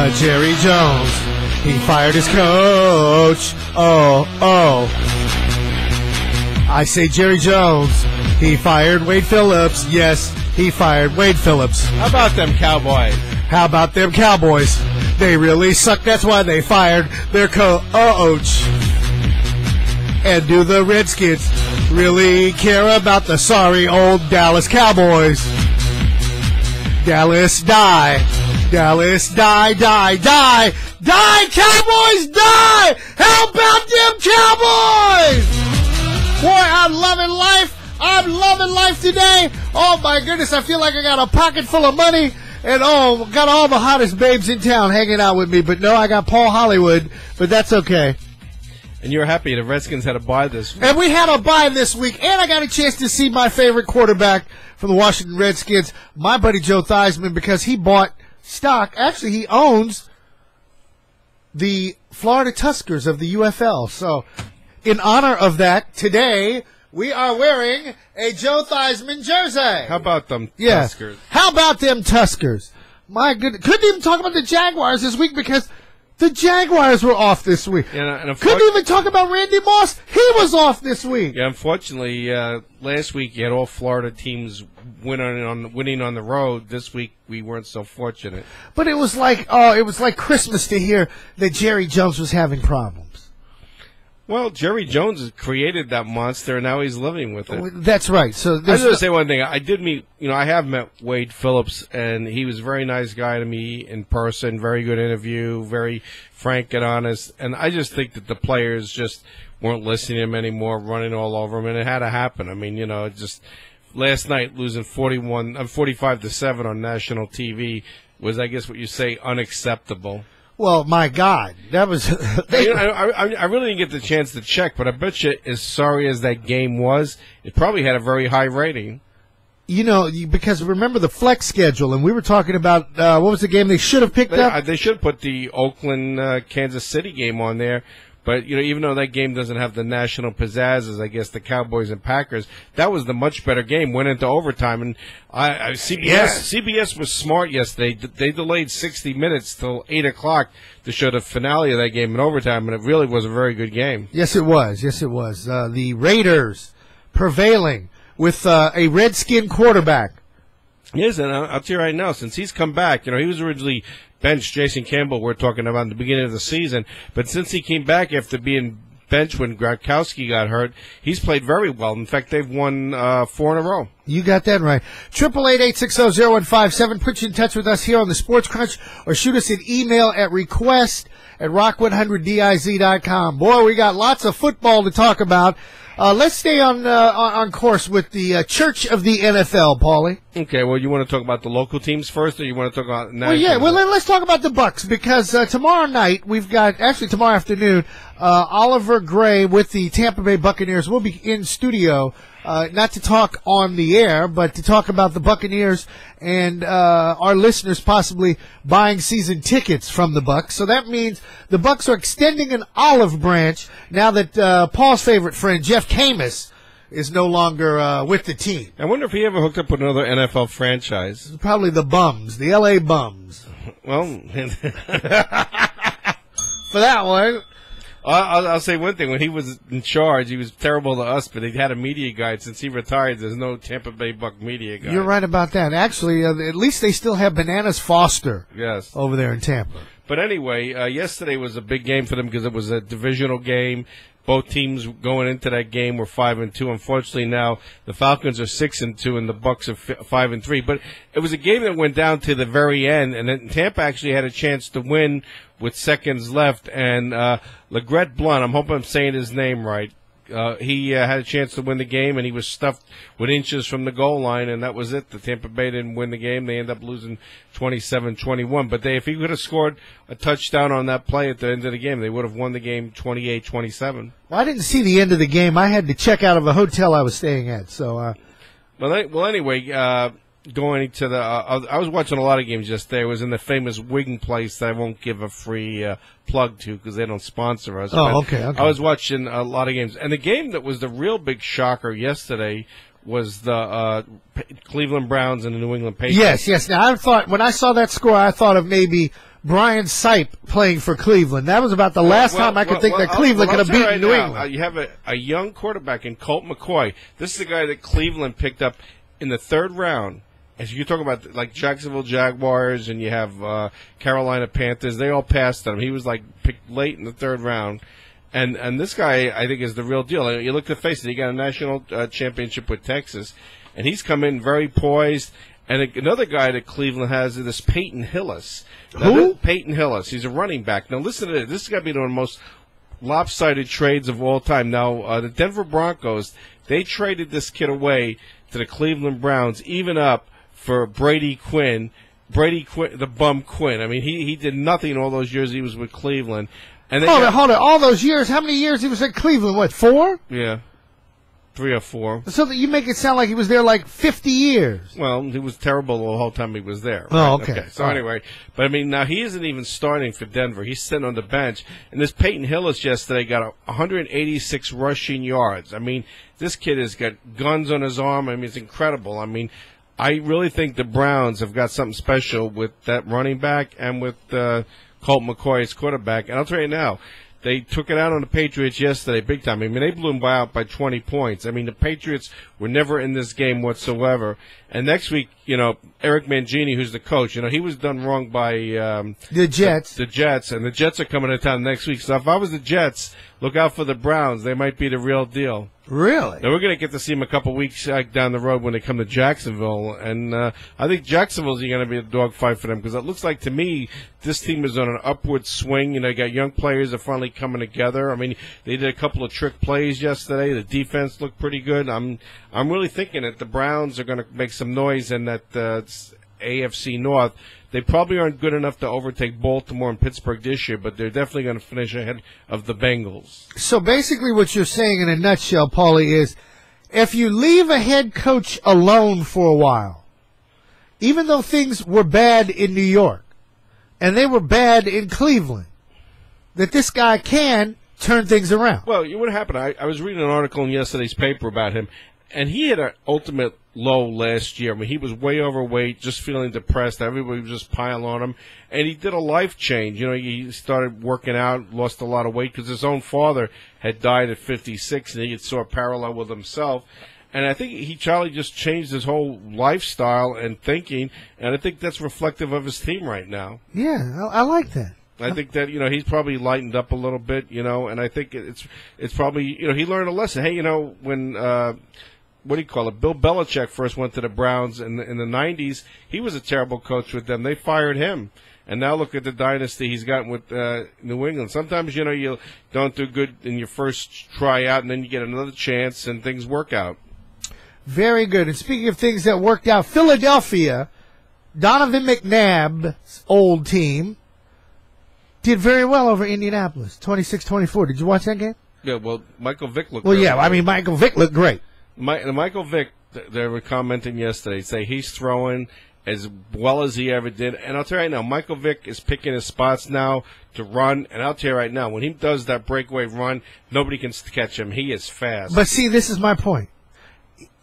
Jerry Jones, he fired his coach. I say Jerry Jones, he fired Wade Phillips. Yes, he fired Wade Phillips. How about them Cowboys? How about them Cowboys? They really suck. That's why they fired their coach. And do the Redskins really care about the sorry old Dallas Cowboys? Dallas, die. Dallas, die. Die, Cowboys, die! How about them Cowboys? Boy, I'm loving life. I'm loving life today. Oh, my goodness, I feel like I got a pocket full of money. And, got all the hottest babes in town hanging out with me. But, no, I got Paul Hollywood, but that's okay. And you're happy the Redskins had a bye this week. And we had a bye this week, and I got a chance to see my favorite quarterback from the Washington Redskins, my buddy Joe Theismann, because he bought stock. Actually, he owns the Florida Tuskers of the UFL. So, in honor of that, today we are wearing a Joe Theismann jersey. How about them Tuskers? How about them Tuskers? My goodness. Couldn't even talk about the Jaguars this week because the Jaguars were off this week. And couldn't even talk about Randy Moss. He was off this week. Yeah, unfortunately, last week you had all Florida teams winning on the road. This week we weren't so fortunate. But it was like Christmas to hear that Jerry Jones was having problems. Well, Jerry Jones has created that monster, and now he's living with it. That's right. So I was going to say one thing. I did meet, I have met Wade Phillips, and he was a very nice guy to me in person, very good interview, very frank and honest. And I just think that the players just weren't listening to him anymore, running all over him, and it had to happen. I mean, just last night losing 45-7 on national TV was, I guess what you say, unacceptable. Well, my God, that was. I really didn't get the chance to check, but I bet you, as sorry as that game was, it probably had a very high rating. Because remember the flex schedule, and we were talking about what was the game they should have picked up? They should put the Oakland Kansas City game on there. But, even though that game doesn't have the national pizzazz as, I guess, the Cowboys and Packers, that was the much better game, went into overtime. And CBS was smart yesterday. They delayed 60 minutes till 8 o'clock to show the finale of that game in overtime, and it really was a very good game. Yes, it was. The Raiders prevailing with a Redskin quarterback. Yes, and I'll tell you right now, since he's come back, he was originally benched. Jason Campbell, we're talking about in the beginning of the season, but since he came back after being benched when Gronkowski got hurt, he's played very well. In fact, they've won 4 in a row. You got that right. 888-860-0157. Put you in touch with us here on the Sports Crunch, or shoot us an email at request@rock100diz.com. Boy, we got lots of football to talk about. Let's stay on course with the Church of the NFL, Paulie. Okay, well, you want to talk about the local teams first, or you want to talk about national? Well, let's talk about the Bucs, because tomorrow night tomorrow afternoon, Oliver Gray with the Tampa Bay Buccaneers will be in studio, not to talk on the air, but to talk about the Buccaneers and our listeners possibly buying season tickets from the Bucs. So that means the Bucs are extending an olive branch now that Paul's favorite friend Jeff Camus is no longer with the team. I wonder if he ever hooked up with another NFL franchise. Probably the Bums, the L.A. Bums. Well, for that one. I'll say one thing. When he was in charge, he was terrible to us, but he had a media guide. Since he retired, there's no Tampa Bay Buck media guide. You're right about that. Actually, at least they still have Bananas Foster over there in Tampa. But anyway, yesterday was a big game for them because it was a divisional game. Both teams going into that game were 5-2. Unfortunately, now the Falcons are 6-2 and the Bucs are 5-3. But it was a game that went down to the very end, and then Tampa actually had a chance to win with seconds left. And LeGarrette Blount, I'm hoping I'm saying his name right. He had a chance to win the game, and he was stuffed with inches from the goal line, and that was it. The Tampa Bay didn't win the game. They ended up losing 27-21. But if he could have scored a touchdown on that play at the end of the game, they would have won the game 28-27. Well, I didn't see the end of the game. I had to check out of a hotel I was staying at. So, well, anyway, going to I was watching a lot of games yesterday. I was in the famous wing place that I won't give a free plug to because they don't sponsor us. Oh, okay. I was watching a lot of games. And the game that was the real big shocker yesterday was the Cleveland Browns and the New England Patriots. Yes. Now, when I saw that score, I thought of maybe Brian Sipe playing for Cleveland. That was about the last time I could think that Cleveland could have beaten New England. You have a young quarterback in Colt McCoy. This is the guy that Cleveland picked up in the third round. As you talk about, like, Jacksonville Jaguars and you have Carolina Panthers, they all passed on him. He was, like, picked late in the third round. And this guy, I think, is the real deal. You look at the face of it, he got a national championship with Texas, and he's come in very poised. And another guy that Cleveland has is this Peyton Hillis. Who? Peyton Hillis. He's a running back. Now, listen to this. This is going to be one of the most lopsided trades of all time. Now, the Denver Broncos, they traded this kid away to the Cleveland Browns, even up for Brady Quinn. Brady Quinn, the bum Quinn. I mean, he did nothing all those years he was with Cleveland. And Hold on. All those years, how many years he was at Cleveland? What, 4? Yeah. 3 or 4. So that you make it sound like he was there like 50 years. Well, he was terrible the whole time he was there. Right? Oh, okay. So anyway, but I mean, now he isn't even starting for Denver. He's sitting on the bench. And this Peyton Hillis yesterday got 186 rushing yards. I mean, this kid has got guns on his arm. I mean, it's incredible. I mean, I really think the Browns have got something special with that running back and with Colt McCoy as quarterback. And I'll tell you now, they took it out on the Patriots yesterday big time. I mean, they blew them out by 20 points. I mean, the Patriots were never in this game whatsoever. And next week, Eric Mangini, who's the coach, he was done wrong by the Jets. The Jets, and the Jets are coming to town next week. So if I was the Jets, look out for the Browns. They might be the real deal. Really? Now, we're going to get to see them a couple weeks down the road when they come to Jacksonville. And I think Jacksonville's going to be a dogfight for them because it looks like to me this team is on an upward swing. They got young players that are finally coming together. I mean, they did a couple of trick plays yesterday. The defense looked pretty good. I'm really thinking that the Browns are going to make some noise in that AFC North. They probably aren't good enough to overtake Baltimore and Pittsburgh this year, but they're definitely going to finish ahead of the Bengals. So basically what you're saying in a nutshell, Paulie, is if you leave a head coach alone for a while, even though things were bad in New York and they were bad in Cleveland, that this guy can turn things around. Well, what happened, I was reading an article in yesterday's paper about him, and he had an ultimate low last year. I mean, he was way overweight, just feeling depressed. Everybody was just piling on him. And he did a life change. He started working out, lost a lot of weight because his own father had died at 56, and he saw a parallel with himself. And I think Charlie just changed his whole lifestyle and thinking, and I think that's reflective of his team right now. Yeah, I like that. I think that, he's probably lightened up a little bit, and I think it's probably, he learned a lesson. Hey, when what do you call it? Bill Belichick first went to the Browns in the 90s. He was a terrible coach with them. They fired him. And now look at the dynasty he's gotten with New England. Sometimes, you don't do good in your first tryout, and then you get another chance, and things work out. Very good. And speaking of things that worked out, Philadelphia, Donovan McNabb's old team, did very well over Indianapolis, 26-24. Did you watch that game? Yeah, well, Michael Vick looked Well, really yeah, good. I mean, Michael Vick looked great. Michael Vick, they were commenting yesterday, say he's throwing as well as he ever did. And I'll tell you right now, Michael Vick is picking his spots now to run. And I'll tell you right now, when he does that breakaway run, nobody can catch him. He is fast. But see, this is my point.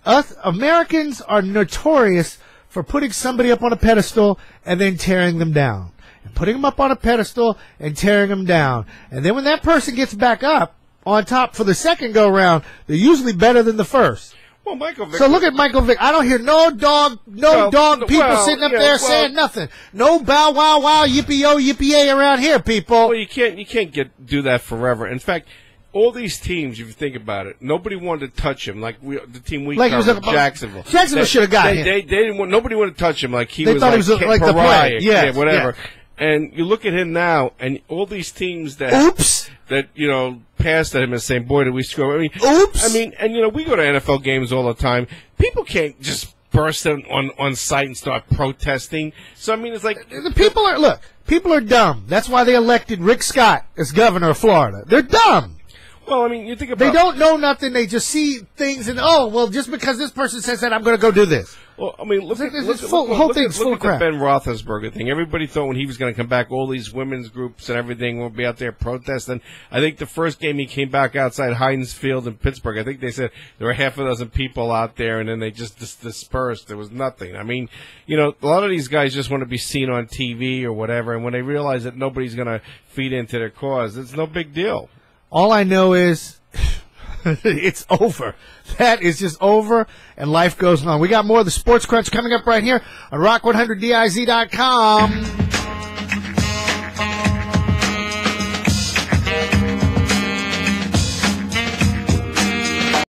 Us Americans are notorious for putting somebody up on a pedestal and then tearing them down. And putting them up on a pedestal and tearing them down. And then when that person gets back up on top for the second go-round, they're usually better than the first. Well, Michael Vick. So look at Michael Vick. I don't hear no dog people sitting up there saying nothing. No bow wow wow yippee-yo yippee-yay around here, people. Well, you can't do that forever. In fact, all these teams, if you think about it, nobody wanted to touch him. Like the team we covered, Jacksonville. Jacksonville should have got him. They didn't want. Nobody wanted to touch him. Like he they was thought like, he was like the pariah, player. Whatever. Yeah. And you look at him now, and all these teams that passed at him and saying, "Boy, did we score!" I mean, and we go to NFL games all the time. People can't just burst on site and start protesting. So I mean, it's like the people are dumb. That's why they elected Rick Scott as governor of Florida. They're dumb. Well, I mean, you think about they don't know nothing. They just see things and just because this person says that, I'm going to go do this. Well, I mean, look at Whole look thing's full at of crap. the Ben Roethlisberger thing. Everybody thought when he was going to come back, all these women's groups and everything will be out there protesting. I think the first game he came back outside Heinz Field in Pittsburgh, I think they said there were half a dozen people out there, and then they just dispersed. There was nothing. I mean, you know, a lot of these guys just want to be seen on TV or whatever, and when they realize that nobody's going to feed into their cause, it's no big deal. All I know is it's over. That is just over, and life goes on. We got more of the Sports Crunch coming up right here on Rock100DIZ.com.